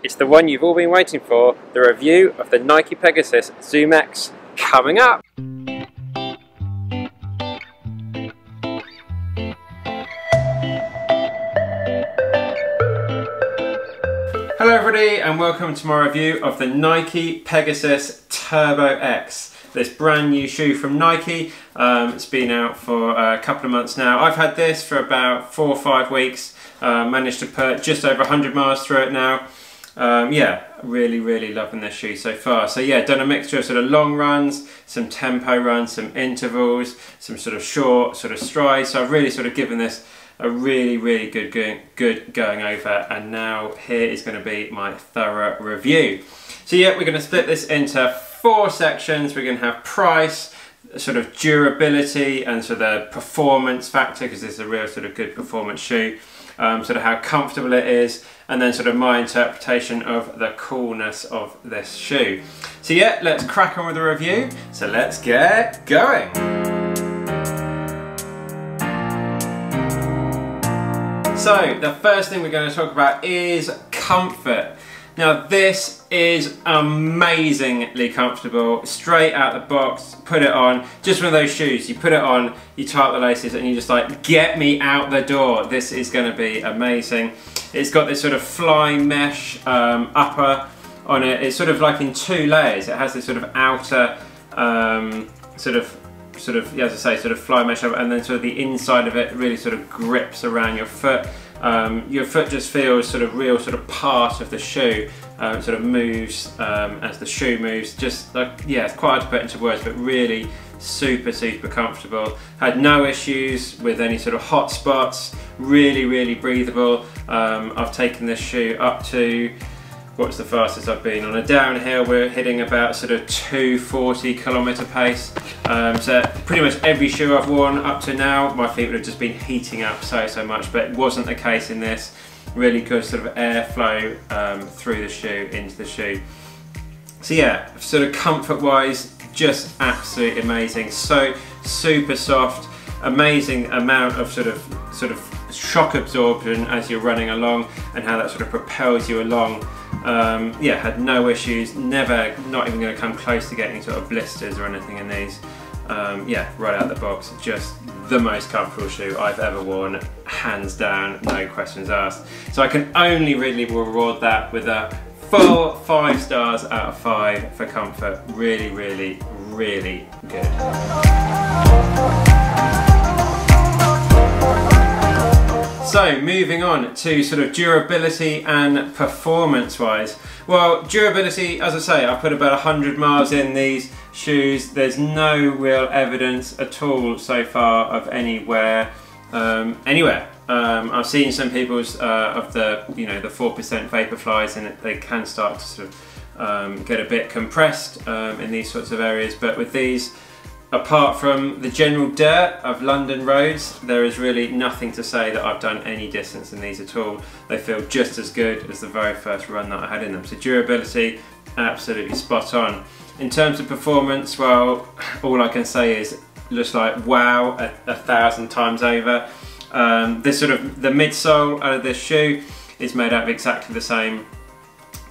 It's the one you've all been waiting for, the review of the Nike Pegasus Zoom X, coming up! Hello everybody and welcome to my review of the Nike Pegasus Turbo X. This brand new shoe from Nike. It's been out for a couple of months now. I've had this for about 4 or 5 weeks. Managed to put just over 100 miles through it now. Yeah, really loving this shoe so far. So yeah, done a mixture of sort of long runs, some tempo runs, some intervals, some sort of short sort of strides. So I've really sort of given this a really good going over, and now here is going to be my thorough review. So yeah, we're going to split this into 4 sections. We're going to have price, sort of durability, and sort of performance factor, because this is a real sort of good performance shoe. Sort of how comfortable it is, and then sort of my interpretation of the coolness of this shoe. So yeah, let's crack on with the review. So let's get going. So the first thing we're going to talk about is comfort. Now this is amazingly comfortable, straight out the box, put it on, just one of those shoes, you put it on, you tie up the laces and you just like, get me out the door. This is going to be amazing. It's got this sort of fly mesh upper on it. It's sort of like in 2 layers. It has this sort of outer sort of, yeah, as I say, sort of fly mesh up, and then sort of the inside of it really sort of grips around your foot. Your foot just feels sort of real sort of part of the shoe. It sort of moves as the shoe moves. Just like, yeah, it's quite hard to put into words, but really super comfortable. Had no issues with any sort of hot spots. Really breathable. I've taken this shoe up to, what's the fastest I've been? On a downhill we're hitting about sort of 240 kilometre pace. So pretty much every shoe I've worn up to now, my feet would have just been heating up so much, but it wasn't the case in this. Really good sort of airflow through the shoe, into the shoe. So yeah, sort of comfort wise, just absolutely amazing. So super soft, amazing amount of sort of shock absorption as you're running along, and how that sort of propels you along. Yeah, had no issues, never, not even going to come close to getting sort of blisters or anything in these. Yeah, right out the box, just the most comfortable shoe I've ever worn, hands down, no questions asked. So I can only really reward that with a full 5 stars out of 5 for comfort. Really good. So moving on to sort of durability and performance wise. Well, durability, as I say, I put about 100 miles in these shoes. There's no real evidence at all so far of any wear anywhere. I've seen some people's of the, you know, the 4% Vaporflies, and they can start to sort of get a bit compressed in these sorts of areas, but with these, apart from the general dirt of London roads, there is really nothing to say that I've done any distance in these at all. They feel just as good as the very first run that I had in them. So durability, absolutely spot on. In terms of performance, well, all I can say is looks like wow 1,000 times over. This sort of, the midsole out of this shoe is made out of exactly the same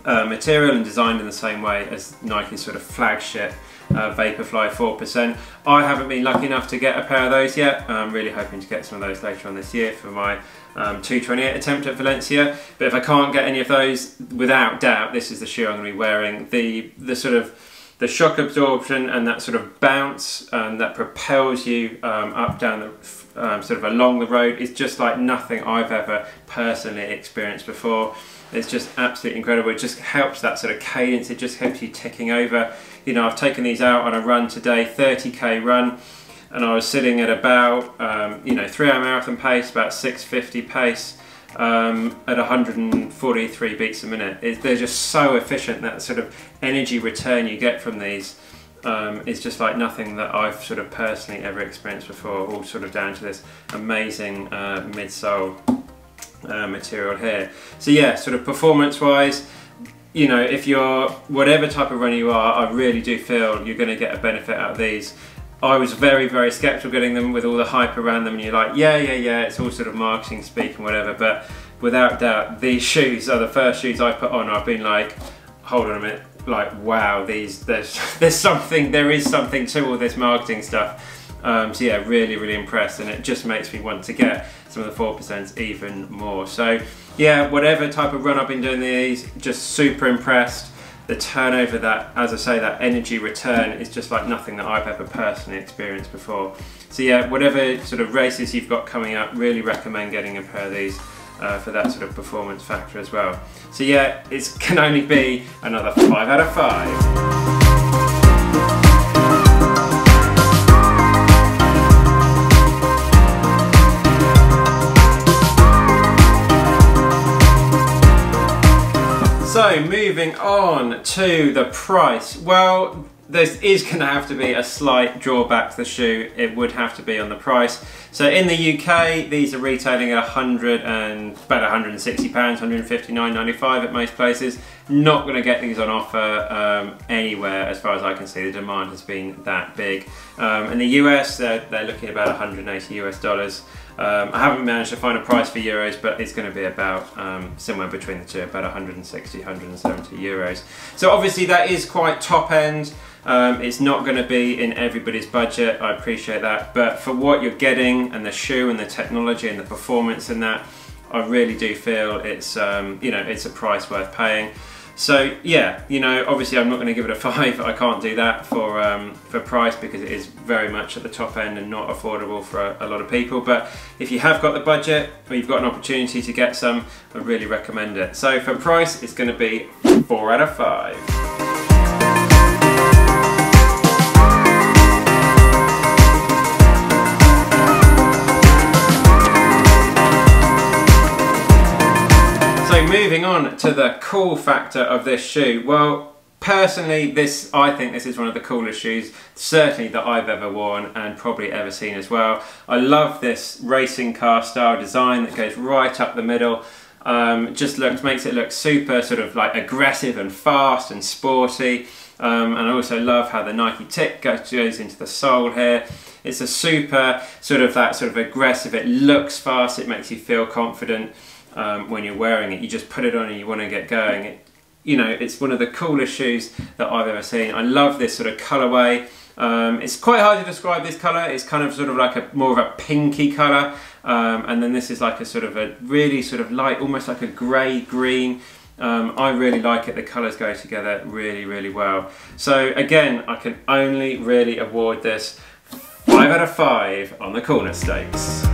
material and designed in the same way as Nike's sort of flagship Vaporfly 4%. I haven't been lucky enough to get a pair of those yet. I'm really hoping to get some of those later on this year for my 228 attempt at Valencia. But if I can't get any of those, without doubt, this is the shoe I'm going to be wearing. The sort of the shock absorption and that sort of bounce that propels you up down the sort of along the road is just like nothing I've ever personally experienced before. It's just absolutely incredible. It just helps that sort of cadence. It just helps you ticking over. You know, I've taken these out on a run today, 30k run, and I was sitting at about, you know, 3-hour marathon pace, about 650 pace, at 143 beats a minute. They're just so efficient. That sort of energy return you get from these is just like nothing that I've sort of personally ever experienced before, all sort of down to this amazing midsole material here. So yeah, sort of performance wise, you know, if you're whatever type of runner you are, I really do feel you're going to get a benefit out of these. I was very skeptical getting them with all the hype around them, and you're like, yeah, it's all sort of marketing speak and whatever, but without doubt, these shoes are the first shoes I put on. I've been like, hold on a minute, like, wow, there is something to all this marketing stuff. So yeah, really impressed, and it just makes me want to get some of the 4% even more. So yeah, whatever type of run I've been doing these, just super impressed. The turnover, that, as I say, that energy return is just like nothing that I've ever personally experienced before. So yeah, whatever sort of races you've got coming up, really recommend getting a pair of these for that sort of performance factor as well. So yeah, it can only be another 5 out of 5. So moving on to the price. Well, there is going to have to be a slight drawback to the shoe. It would have to be on the price. So in the UK, these are retailing at about £160, £159.95 at most places. Not going to get these on offer anywhere as far as I can see. The demand has been that big. In the US, they're looking at about $180 US. I haven't managed to find a price for euros, but it's going to be about somewhere between the two, about 160, 170 euros. So obviously that is quite top end. It's not going to be in everybody's budget, I appreciate that, but for what you're getting and the shoe and the technology and the performance in that, I really do feel it's you know, it's a price worth paying. So yeah, you know, obviously I'm not going to give it a 5. I can't do that for price, because it is very much at the top end and not affordable for a lot of people. But if you have got the budget, or you've got an opportunity to get some, I really recommend it. So for price, it's going to be 4 out of 5. So moving on to the cool factor of this shoe. Well, personally, I think this is one of the coolest shoes, certainly that I've ever worn and probably ever seen as well. I love this racing car style design that goes right up the middle. Just makes it look super sort of like aggressive and fast and sporty. And I also love how the Nike tick goes into the sole here. It's a super sort of aggressive, it looks fast, it makes you feel confident. When you're wearing it, you just put it on and you want to get going. You know, it's one of the coolest shoes that I've ever seen. I love this sort of colourway. It's quite hard to describe this colour. It's kind of sort of like more of a pinky colour, and then this is like a really sort of light, almost like a grey green. I really like it. The colours go together really well. So again, I can only really award this 5 out of 5 on the coolness stakes.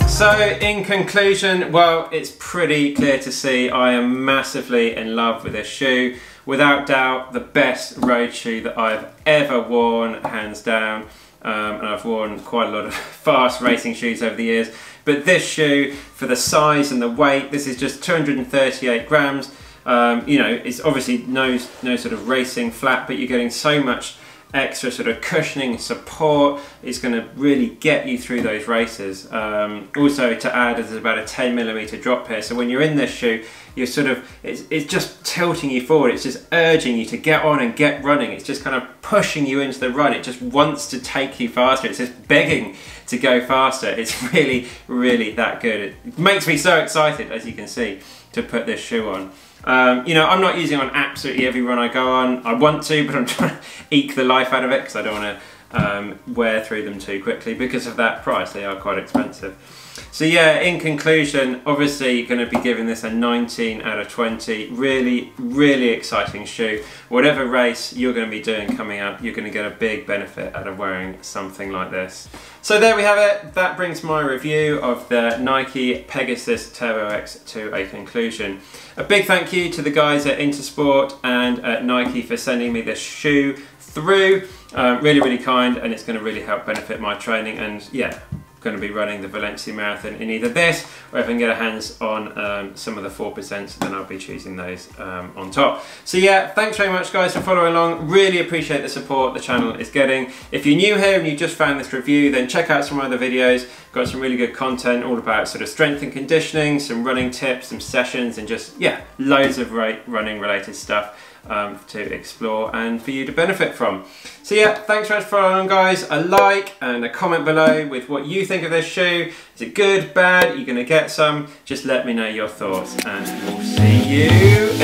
So in conclusion, well, it's pretty clear to see I am massively in love with this shoe. Without doubt, the best road shoe that I've ever worn, hands down. And I've worn quite a lot of fast racing shoes over the years. But this shoe, for the size and the weight, this is just 238 grams. You know, it's obviously no sort of racing flat, but you're getting so much extra sort of cushioning support. It's going to really get you through those races. Also to add, there's about a 10mm drop here, so when you're in this shoe, you're it's just tilting you forward. It's just urging you to get on and get running. It's just kind of pushing you into the run. It just wants to take you faster. It's just begging to go faster. It's really that good. It makes me so excited, as you can see, to put this shoe on. You know, I'm not using it on absolutely every run I go on. I want to, but I'm trying to eke the life out of it because I don't want to wear through them too quickly because of that price. They are quite expensive. So yeah, in conclusion, obviously going to be giving this a 19 out of 20. Really exciting shoe. Whatever race you're going to be doing coming up, you're going to get a big benefit out of wearing something like this. So there we have it. That brings my review of the Nike Pegasus Turbo X to a conclusion. A big thank you to the guys at Intersport and at Nike for sending me this shoe through. Really kind, and it's going to really help benefit my training. And yeah, going to be running the Valencia Marathon in either this, or if I can get a hands on some of the 4%, then I'll be choosing those on top. So yeah, thanks very much guys for following along. Really appreciate the support the channel is getting. If you're new here and you just found this review, then check out some other videos. Got some really good content all about sort of strength and conditioning, some running tips, some sessions, and just, yeah, loads of running related stuff. to explore and for you to benefit from. So yeah, thanks very much for following, guys. A like and a comment below with what you think of this shoe. Is it good, bad? You're going to get some? Just let me know your thoughts, and we'll see you